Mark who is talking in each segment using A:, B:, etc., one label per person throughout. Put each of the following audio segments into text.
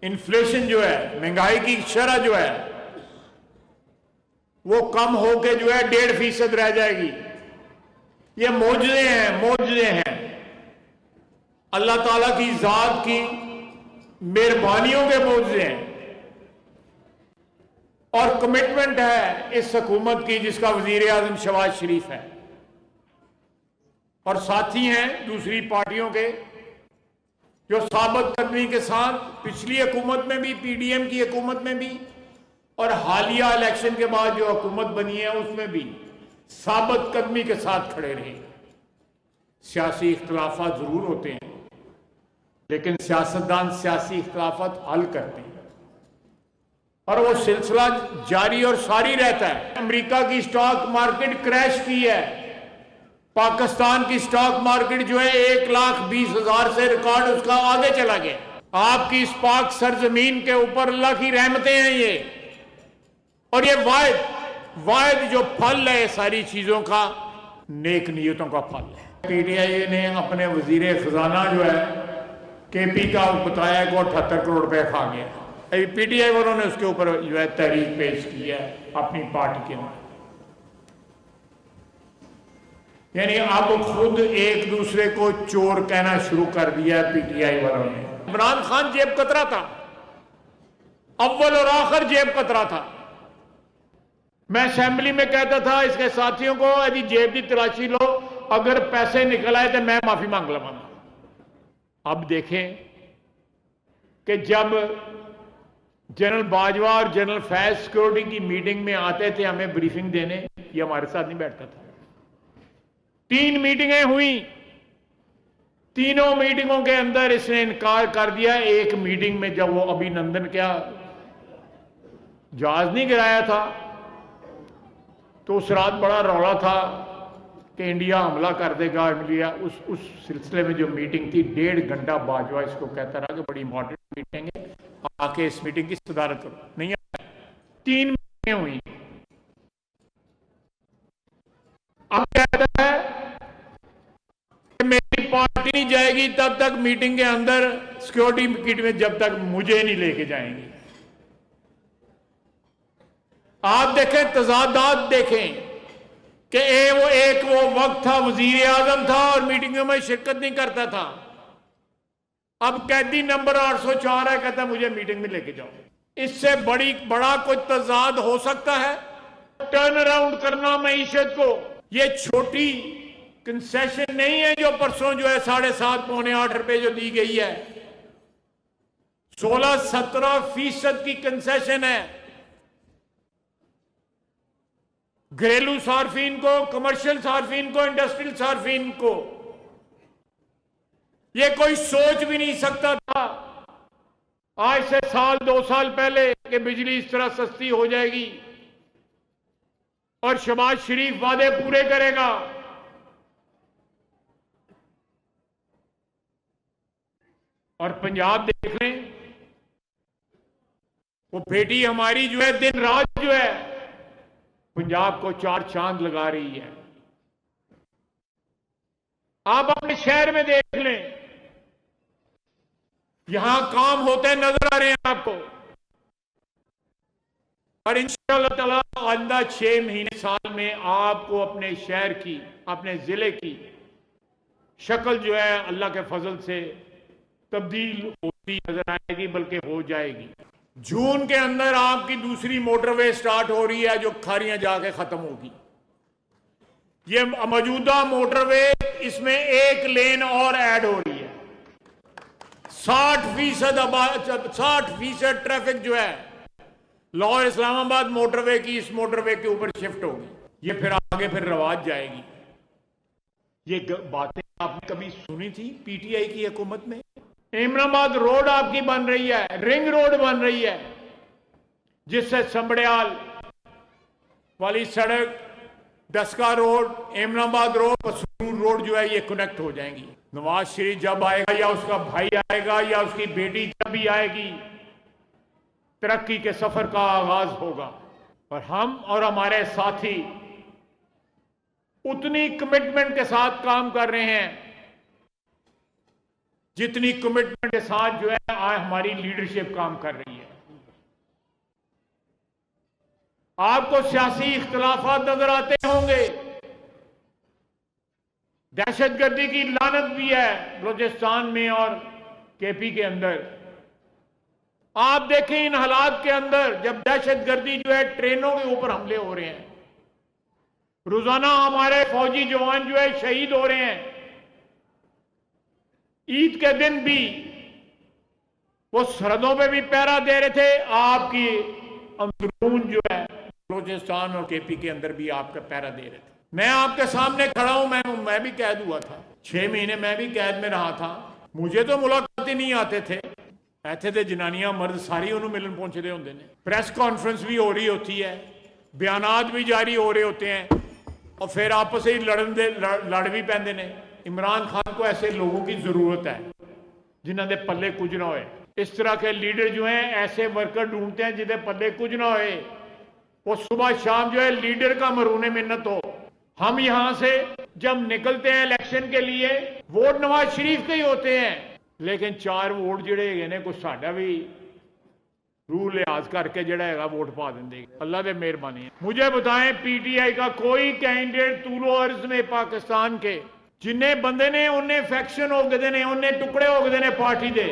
A: Inflation जो है, महंगाई की शरह जो है वो कम होके जो है 1.5% रह जाएगी। ये मौजूदे हैं, मौजूदे हैं, अल्लाह ताला की जात की मेहरबानियों के मौजूदे हैं। और कमिटमेंट है इस हुकूमत की जिसका वजीर आजम शहबाज शरीफ है और साथी हैं दूसरी पार्टियों के जो साबित कदमी के साथ पिछली हुकूमत में भी, पीडीएम की हुकूमत में भी और हालिया इलेक्शन के बाद जो हुकूमत बनी है उसमें भी साबित कदमी के साथ खड़े रहे। सियासी इख्तलाफात जरूर होते हैं लेकिन सियासतदान सियासी इख्तलाफात हल करते हैं और वो सिलसिला जारी और सारी रहता है। अमेरिका की स्टॉक मार्केट क्रैश की है, पाकिस्तान की स्टॉक मार्केट जो है 1,20,000 से रिकॉर्ड उसका आगे चला गया। आपकी इस पाक सरजमीन के ऊपर अल्लाह की रहमतें हैं ये, और ये वायद जो फल है सारी चीजों का नेक नियतों का फल है। पीटीआई ने अपने वजीर खजाना जो है केपी का बताया कि 78 करोड़ रुपए खा गया। अभी पीटीआई वालों ने उसके ऊपर जो है तहरीक पेश की है अपनी पार्टी के अंदर। यानी अब खुद एक दूसरे को चोर कहना शुरू कर दिया है पीटीआई वालों ने। इमरान खान जेब कतरा था, अव्वल और आखिर जेब कतरा था। मैं असेंबली में कहता था इसके साथियों को, यदि जेब की तलाशी लो, अगर पैसे निकल आए तो मैं माफी मांग लवांगा। अब देखें कि जब जनरल बाजवा और जनरल फैज सिक्योरिटी की मीटिंग में आते थे हमें ब्रीफिंग देने, ये हमारे साथ नहीं बैठता था। 3 मीटिंगें हुई, तीनों मीटिंगों के अंदर इसने इनकार कर दिया। एक मीटिंग में जब वो अभिनंदन क्या जहाज नहीं गिराया था तो उस रात बड़ा रौला था कि इंडिया हमला कर देगा। इंडिया उस सिलसिले में जो मीटिंग थी 1.5 घंटा बाजवा इसको कहता रहा कि बड़ी इंपॉर्टेंट मीटिंग है, आके इस मीटिंग की सदारत करो। नहीं आया। 3 मीटिंगें हुई। अब कहता है कि मेरी पार्टी नहीं जाएगी तब तक मीटिंग के अंदर, सिक्योरिटी किट में, जब तक मुझे नहीं लेके जाएंगे। आप देखें, तजादात देखें कि वो वक्त था वजीर आजम था और मीटिंगों में शिरकत नहीं करता था। अब कैदी नंबर 804 है, कहता मुझे मीटिंग में लेके जाओ। इससे बड़ा कोई तजाद हो सकता है? टर्न अराउंड करना मईशत को, ये छोटी कंसेशन नहीं है जो परसों जो है 7.5 पौने 8 रुपए जो दी गई है। 16-17% की कंसेशन है घरेलू सार्फिन को, कमर्शियल सार्फिन को, इंडस्ट्रियल सार्फिन को। ये कोई सोच भी नहीं सकता था आज से 1-2 साल पहले कि बिजली इस तरह सस्ती हो जाएगी और शहबाज शरीफ वादे पूरे करेगा। और पंजाब देख लें, वो बेटी हमारी जो है दिन रात जो है पंजाब को 4 चांद लगा रही है। आप अपने शहर में देख लें, यहां काम होते नजर आ रहे हैं आपको। और इंशाअल्लाह ताला आइंदा 6 महीने साल में आपको अपने शहर की, अपने जिले की शक्ल जो है अल्लाह के फजल से तब्दील होती नजर आएगी, बल्कि हो जाएगी। जून के अंदर आपकी दूसरी मोटरवे स्टार्ट हो रही है जो खारियां जाके खत्म होगी। ये मौजूदा मोटरवे, इसमें 1 लेन और ऐड हो रही है। 60% ट्रैफिक जो है लाहौर इस्लामाबाद मोटरवे की इस मोटरवे के ऊपर शिफ्ट होगी। ये फिर आगे फिर रवाज जाएगी। ये बातें आपने कभी सुनी थी पीटीआई की हुकूमत में? इमराबाद रोड आपकी बन रही है, रिंग रोड बन रही है, जिससे संबड़ियाल वाली सड़क, डस्का रोड, इमराबाद रोड, पसूर रोड जो है ये कनेक्ट हो जाएंगी। नवाज शरीफ जब आएगा या उसका भाई आएगा या उसकी बेटी जब भी आएगी, तरक्की के सफर का आगाज होगा। और हम और हमारे साथी उतनी कमिटमेंट के साथ काम कर रहे हैं जितनी कमिटमेंट के साथ जो है आज हमारी लीडरशिप काम कर रही है। आपको सियासी इख्तिलाफात नजर आते होंगे, दहशतगर्दी की लानत भी है बलूचिस्तान में और केपी के अंदर। आप देखें इन हालात के अंदर जब दहशतगर्दी जो है ट्रेनों के ऊपर हमले हो रहे हैं, रोजाना हमारे फौजी जवान जो है शहीद हो रहे हैं। ईद के दिन भी वो सरहदों पे भी पहरा दे रहे थे, आपकी अंदरून जो है बलूचिस्तान और केपी के अंदर भी आपका पहरा दे रहे थे। मैं आपके सामने खड़ा हूं, मैं भी कैद हुआ था, 6 महीने मैं भी कैद में रहा था। मुझे तो मुलाकात ही नहीं आते थे, ऐसे थे जनानियां मर्द सारी उन्होंने मिलन पहुंचते होंगे ने। प्रेस कॉन्फ्रेंस भी हो रही होती है, बयानात भी जारी हो रहे होते हैं और फिर आपस ही लड़ भी पैंदे ने। इमरान खान को ऐसे लोगों की जरूरत है जिन्होंने पल्ले कुछ ना होए। इस तरह के लीडर जो हैं ऐसे वर्कर ढूंढते हैं जिन्हें पल्ले कुछ ना होए, वो सुबह शाम जो है लीडर का मरूने मिन्नत हो। हम यहां से जब निकलते हैं इलेक्शन के लिए, वोट नवाज शरीफ के ही होते हैं, लेकिन 4 वोट जिहड़े हैगे ने कुछ साडा भी रूल लिहाज करके जिहड़ा हैगा वोट पा देंगे। अल्लाह दे मेहरबानी है। मुझे बताएं, पीटीआई का कोई कैंडिडेट तूलो अर्ज में पाकिस्तान के जिन्ने बंदे ने उन्हें फैक्शन हो गए ने, उन्हें टुकड़े हो गए ने पार्टी दे,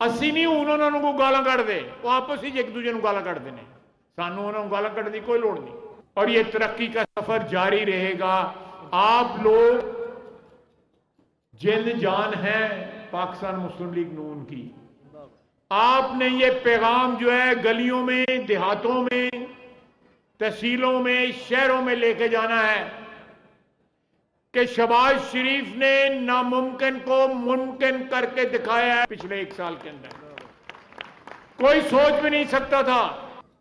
A: असी नहीं हूं उन्होंने को गालां कढ़दे, वो आपस ही एक दूजे को गालां कढ़दे ने, सानू उन्होंने गालां कढ़ने की कोई लोड़ नहीं। और ये तरक्की का सफर जारी रहेगा। आप लोग जिंद जान है पाकिस्तान मुस्लिम लीग नून की। आपने ये पैगाम जो है गलियों में, देहातों में, तहसीलों में, शहरों में लेके जाना है कि शहबाज शरीफ ने नामुमकिन को मुमकिन करके दिखाया है। पिछले 1 साल के अंदर कोई सोच भी नहीं सकता था।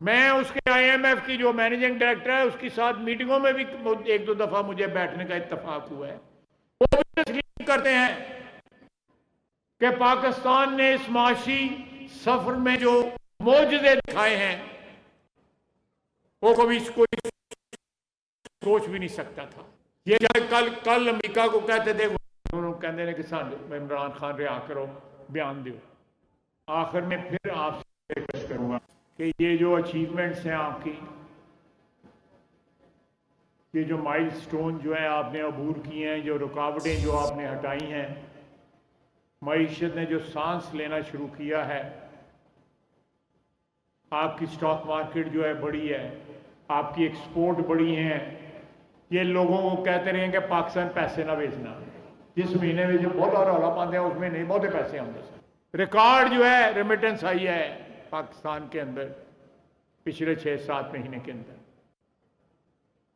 A: मैं उसके IMF की जो मैनेजिंग डायरेक्टर है उसके साथ मीटिंगों में भी 1-2 दफा मुझे बैठने का इत्तेफाक हुआ है। वो भी तस्लीम करते हैं कि पाकिस्तान ने इस माशी सफर में जो मोजज़े दिखाए हैं वो कभी कोई सोच भी नहीं सकता था। ये कल अमेरिका को कहते थे, उन्होंने कहते हैं कि सानू इमरान खान रिहा करो, बयान दो। आखिर में फिर आपसे रिक्वेस्ट करूंगा कि ये जो अचीवमेंट्स हैं आपकी, ये जो माइलस्टोन जो है आपने अबूर किए हैं, जो रुकावटें जो आपने हटाई हैं, मईशत ने जो सांस लेना शुरू किया है, आपकी स्टॉक मार्केट जो है बड़ी है, आपकी एक्सपोर्ट बड़ी है। ये लोगों को कहते रहे कि पाकिस्तान पैसे ना बेचना, जिस महीने में जो बहुत रौला पाते हैं उसमें नहीं बहुत पैसे आते। रिकॉर्ड जो है रेमिटेंस आई है पाकिस्तान के अंदर पिछले 6-7 महीने के अंदर।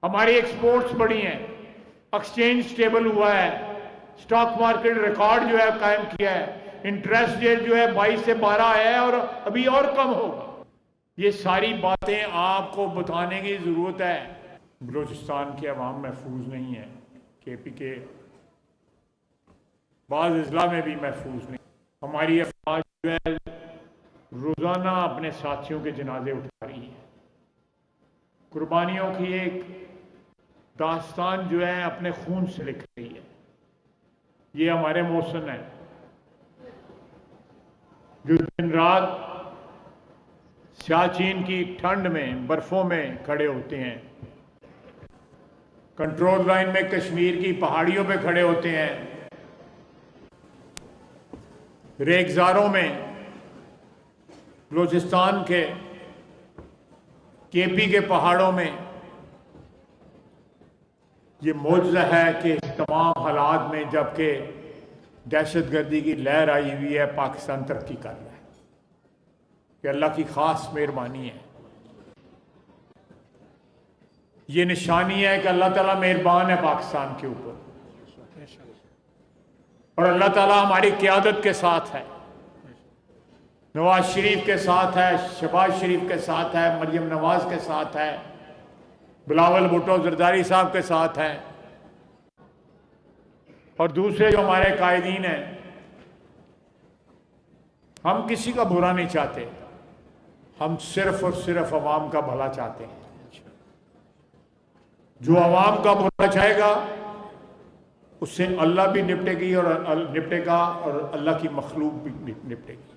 A: हमारी एक्सपोर्ट्स बढ़ी हैं, एक्सचेंज स्टेबल हुआ है, स्टॉक मार्केट रिकॉर्ड जो है कायम किया है, इंटरेस्ट रेट जो है 22 से 12 है और अभी और कम होगा। ये सारी बातें आपको बताने की जरूरत है। बलूचिस्तान के अवाम महफूज नहीं है, केपी के बाज़ अजला में भी महफूज नहीं। हमारी अफवाज जो है रोजाना अपने साथियों के जनाजे उठा रही है। कुर्बानियों की एक दास्तान जो है अपने खून से लिख रही है। ये हमारे मौसम है जो दिन रात सियाचिन की ठंड में, बर्फों में खड़े होते हैं, कंट्रोल लाइन में कश्मीर की पहाड़ियों पे खड़े होते हैं, रेगजारों में बलूचिस्तान के केपी के पहाड़ों में। ये मौजज़ा है कि तमाम हालात में जबकि दहशतगर्दी की लहर आई हुई है, पाकिस्तान तरक्की कर रहा है, कि अल्लाह की खास मेहरबानी है। ये निशानी है कि अल्लाह ताला मेहरबान है पाकिस्तान के ऊपर, और अल्लाह ताला हमारी क़यादत के साथ है, नवाज शरीफ के साथ है, शहबाज शरीफ के साथ है, मरियम नवाज के साथ है, बिलावल भुट्टो जरदारी साहब के साथ है, और दूसरे जो हमारे कायदीन हैं। हम किसी का बुरा नहीं चाहते, हम सिर्फ और सिर्फ अवाम का भला चाहते हैं। जो अवाम का बुरा चाहेगा उससे अल्लाह भी निपटेगी और निपटेगा और अल्लाह की मखलूक भी निपटेगी।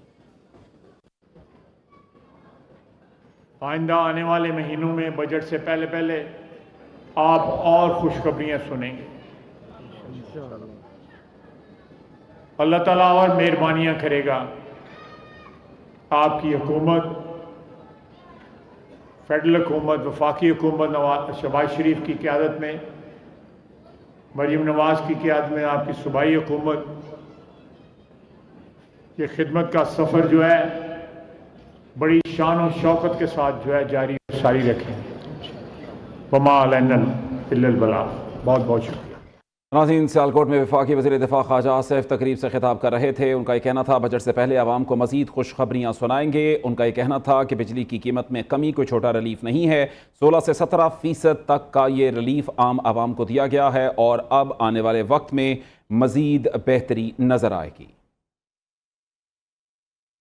A: आइंदा आने वाले महीनों में बजट से पहले पहले आप और खुशखबरियां सुनेंगे। अल्लाह ताला और मेहरबानियां करेगा। आपकी हुकूमत, फेडरल हुकूमत, वफाकी हुकूमत शहबाज शरीफ की क़यादत में, मरीम नवाज की क़यादत में आपकी सूबाई हुकूमत, ये खिदमत का सफ़र जो है बड़ी शान और शौकत के साथ जो है जारी सारी रखेंगे। वमा अलैना इल्लल बलाग। बहुत बहुत शुक्रिया।
B: नाज़रीन, सियालकोट में वफाकी वज़ीर दिफ़ा ख्वाजा आसिफ तकरीब से खिताब कर रहे थे। उनका ये कहना था बजट से पहले आवाम को मज़ीद खुशखबरियाँ सुनाएंगे। उनका ये कहना था कि बिजली की कीमत में कमी कोई छोटा रिलीफ नहीं है। 16 से 17% तक का ये रिलीफ आम आवाम को दिया गया है और अब आने वाले वक्त में मज़ीद बेहतरी नज़र आएगी।